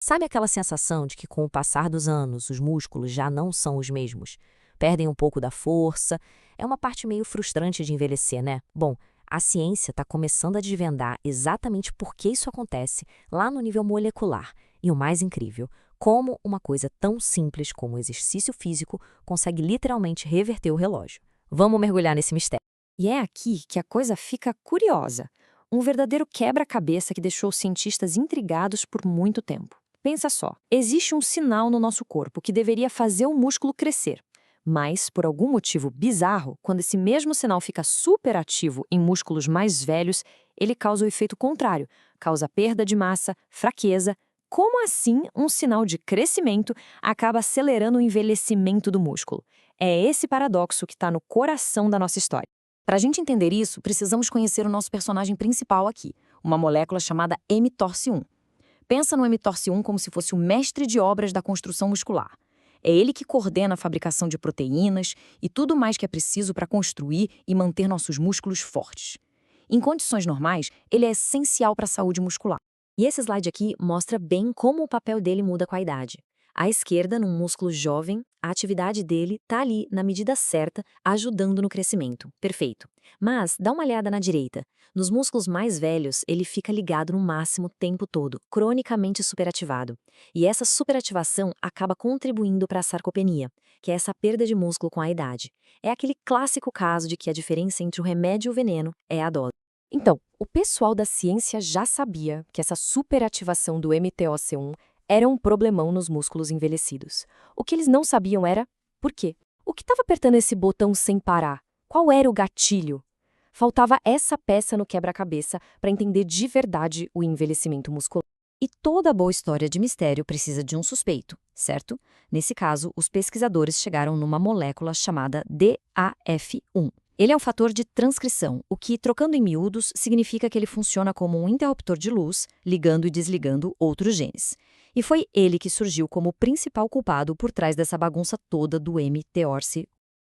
Sabe aquela sensação de que com o passar dos anos os músculos já não são os mesmos? Perdem um pouco da força. É uma parte meio frustrante de envelhecer, né? Bom, a ciência está começando a desvendar exatamente por que isso acontece lá no nível molecular. E o mais incrível, como uma coisa tão simples como o exercício físico consegue literalmente reverter o relógio. Vamos mergulhar nesse mistério. E é aqui que a coisa fica curiosa. Um verdadeiro quebra-cabeça que deixou os cientistas intrigados por muito tempo. Pensa só, existe um sinal no nosso corpo que deveria fazer o músculo crescer. Mas, por algum motivo bizarro, quando esse mesmo sinal fica superativo em músculos mais velhos, ele causa o efeito contrário, causa perda de massa, fraqueza. Como assim um sinal de crescimento acaba acelerando o envelhecimento do músculo? É esse paradoxo que está no coração da nossa história. Para a gente entender isso, precisamos conhecer o nosso personagem principal aqui, uma molécula chamada mTORC1. Pensa no mTORC1 como se fosse o mestre de obras da construção muscular. É ele que coordena a fabricação de proteínas e tudo mais que é preciso para construir e manter nossos músculos fortes. Em condições normais, ele é essencial para a saúde muscular. E esse slide aqui mostra bem como o papel dele muda com a idade. À esquerda, num músculo jovem, a atividade dele está ali, na medida certa, ajudando no crescimento. Perfeito. Mas dá uma olhada na direita. Nos músculos mais velhos, ele fica ligado no máximo o tempo todo, cronicamente superativado. E essa superativação acaba contribuindo para a sarcopenia, que é essa perda de músculo com a idade. É aquele clássico caso de que a diferença entre o remédio e o veneno é a dose. Então, o pessoal da ciência já sabia que essa superativação do mTOC1 era um problemão nos músculos envelhecidos. O que eles não sabiam era por quê. O que estava apertando esse botão sem parar? Qual era o gatilho? Faltava essa peça no quebra-cabeça para entender de verdade o envelhecimento muscular. E toda boa história de mistério precisa de um suspeito, certo? Nesse caso, os pesquisadores chegaram numa molécula chamada DAF1. Ele é um fator de transcrição, o que, trocando em miúdos, significa que ele funciona como um interruptor de luz, ligando e desligando outros genes. E foi ele que surgiu como o principal culpado por trás dessa bagunça toda do mTORC.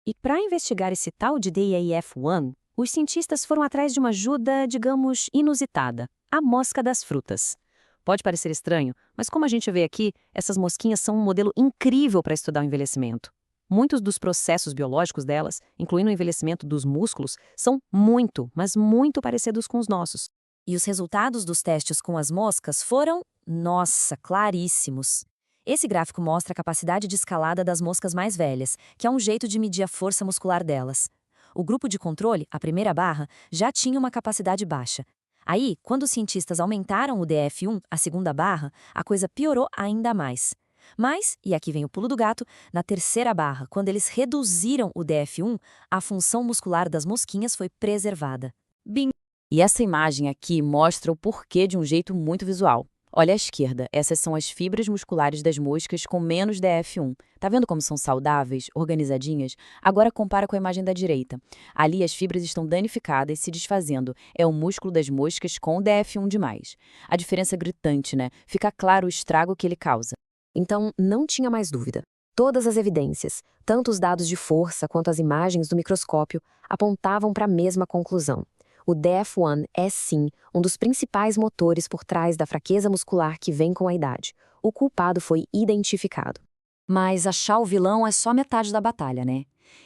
E para investigar esse tal de DAF1, os cientistas foram atrás de uma ajuda, digamos, inusitada: a mosca das frutas. Pode parecer estranho, mas como a gente vê aqui, essas mosquinhas são um modelo incrível para estudar o envelhecimento. Muitos dos processos biológicos delas, incluindo o envelhecimento dos músculos, são muito, mas muito parecidos com os nossos. E os resultados dos testes com as moscas foram, nossa, claríssimos. Esse gráfico mostra a capacidade de escalada das moscas mais velhas, que é um jeito de medir a força muscular delas. O grupo de controle, a primeira barra, já tinha uma capacidade baixa. Aí, quando os cientistas aumentaram o DF1, a segunda barra, a coisa piorou ainda mais. Mas, e aqui vem o pulo do gato, na terceira barra, quando eles reduziram o DF1, a função muscular das mosquinhas foi preservada. Bim! E essa imagem aqui mostra o porquê de um jeito muito visual. Olha à esquerda, essas são as fibras musculares das moscas com menos DF1. Tá vendo como são saudáveis, organizadinhas? Agora compara com a imagem da direita. Ali as fibras estão danificadas, se desfazendo. É o músculo das moscas com DF1 demais. A diferença é gritante, né? Fica claro o estrago que ele causa. Então, não tinha mais dúvida. Todas as evidências, tanto os dados de força quanto as imagens do microscópio, apontavam para a mesma conclusão. O DF1 é, sim, um dos principais motores por trás da fraqueza muscular que vem com a idade. O culpado foi identificado. Mas achar o vilão é só metade da batalha, né?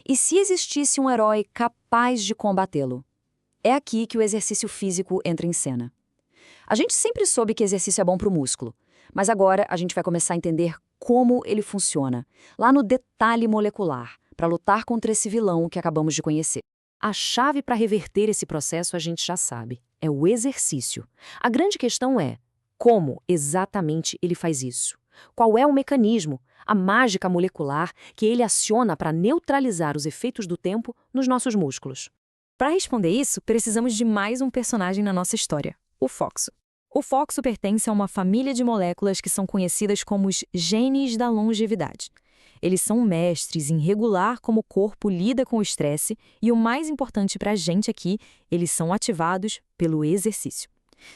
E se existisse um herói capaz de combatê-lo? É aqui que o exercício físico entra em cena. A gente sempre soube que exercício é bom para o músculo, mas agora a gente vai começar a entender como ele funciona, lá no detalhe molecular, para lutar contra esse vilão que acabamos de conhecer. A chave para reverter esse processo a gente já sabe, é o exercício. A grande questão é, como exatamente ele faz isso? Qual é o mecanismo, a mágica molecular que ele aciona para neutralizar os efeitos do tempo nos nossos músculos? Para responder isso, precisamos de mais um personagem na nossa história, o fóxo. O fóxo pertence a uma família de moléculas que são conhecidas como os genes da longevidade. Eles são mestres em regular como o corpo lida com o estresse e, o mais importante para a gente aqui, eles são ativados pelo exercício.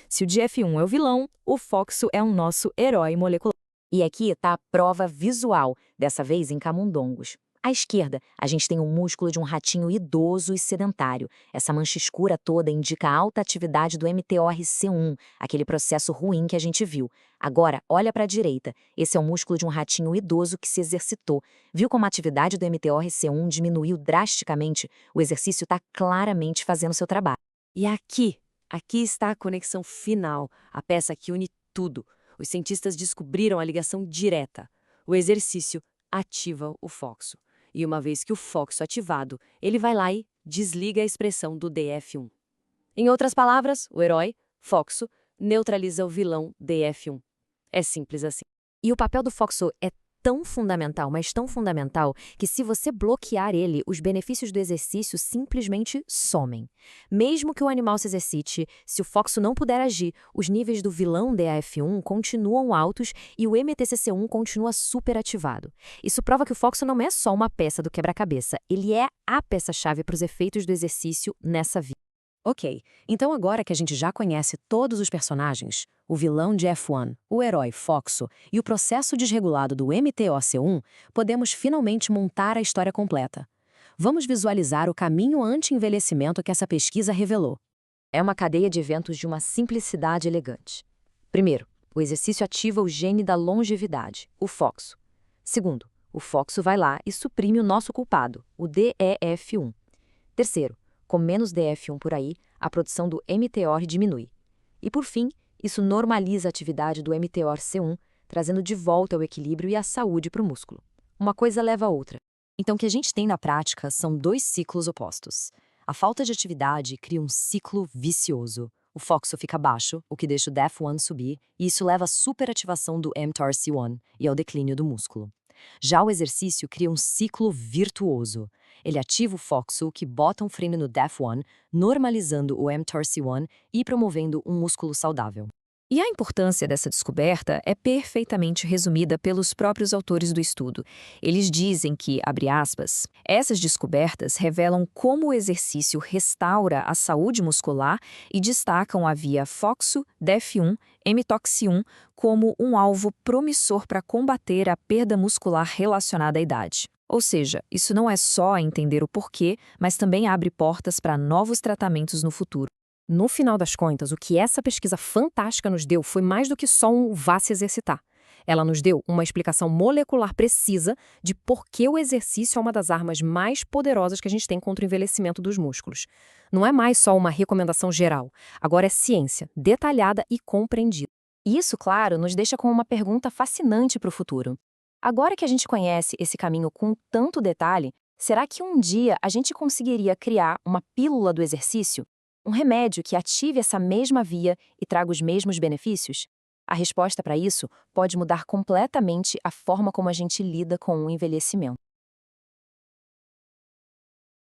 Se o DF1 é o vilão, o fóxo é o nosso herói molecular. E aqui está a prova visual, dessa vez em camundongos. À esquerda, a gente tem o músculo de um ratinho idoso e sedentário. Essa mancha escura toda indica a alta atividade do mTORC1, aquele processo ruim que a gente viu. Agora, olha para a direita. Esse é o músculo de um ratinho idoso que se exercitou. Viu como a atividade do mTORC1 diminuiu drasticamente? O exercício está claramente fazendo seu trabalho. E aqui está a conexão final, a peça que une tudo. Os cientistas descobriram a ligação direta. O exercício ativa o FOXO. E uma vez que o FOXO ativado, ele vai lá e desliga a expressão do DF1. Em outras palavras, o herói, FOXO, neutraliza o vilão DF1. É simples assim. E o papel do FOXO é tão fundamental, mas tão fundamental, que se você bloquear ele, os benefícios do exercício simplesmente somem. Mesmo que o animal se exercite, se o FOXO não puder agir, os níveis do vilão DAF1 continuam altos e o MTCC1 continua superativado. Isso prova que o FOXO não é só uma peça do quebra-cabeça, ele é a peça-chave para os efeitos do exercício nessa vida. Ok, então agora que a gente já conhece todos os personagens, o vilão de F1, o herói FOXO e o processo desregulado do MTOC1, podemos finalmente montar a história completa. Vamos visualizar o caminho anti-envelhecimento que essa pesquisa revelou. É uma cadeia de eventos de uma simplicidade elegante. Primeiro, o exercício ativa o gene da longevidade, o FOXO. Segundo, o FOXO vai lá e suprime o nosso culpado, o DEF1. Terceiro, com menos DF1 por aí, a produção do mTOR diminui. E por fim, isso normaliza a atividade do mTORC1, trazendo de volta o equilíbrio e a saúde para o músculo. Uma coisa leva a outra. Então o que a gente tem na prática são dois ciclos opostos. A falta de atividade cria um ciclo vicioso. O FOXO fica baixo, o que deixa o DEF1 subir, e isso leva à superativação do mTORC1 e ao declínio do músculo. Já o exercício cria um ciclo virtuoso. Ele ativa o FOXO, que bota um freio no DEF1, normalizando o mTORC1 e promovendo um músculo saudável. E a importância dessa descoberta é perfeitamente resumida pelos próprios autores do estudo. Eles dizem que, abre aspas, essas descobertas revelam como o exercício restaura a saúde muscular e destacam a via FOXO-DEF1, mTOX1 como um alvo promissor para combater a perda muscular relacionada à idade. Ou seja, isso não é só entender o porquê, mas também abre portas para novos tratamentos no futuro. No final das contas, o que essa pesquisa fantástica nos deu foi mais do que só um vá se exercitar. Ela nos deu uma explicação molecular precisa de por que o exercício é uma das armas mais poderosas que a gente tem contra o envelhecimento dos músculos. Não é mais só uma recomendação geral, agora é ciência, detalhada e compreendida. E isso, claro, nos deixa com uma pergunta fascinante para o futuro. Agora que a gente conhece esse caminho com tanto detalhe, será que um dia a gente conseguiria criar uma pílula do exercício? Um remédio que ative essa mesma via e traga os mesmos benefícios? A resposta para isso pode mudar completamente a forma como a gente lida com o envelhecimento.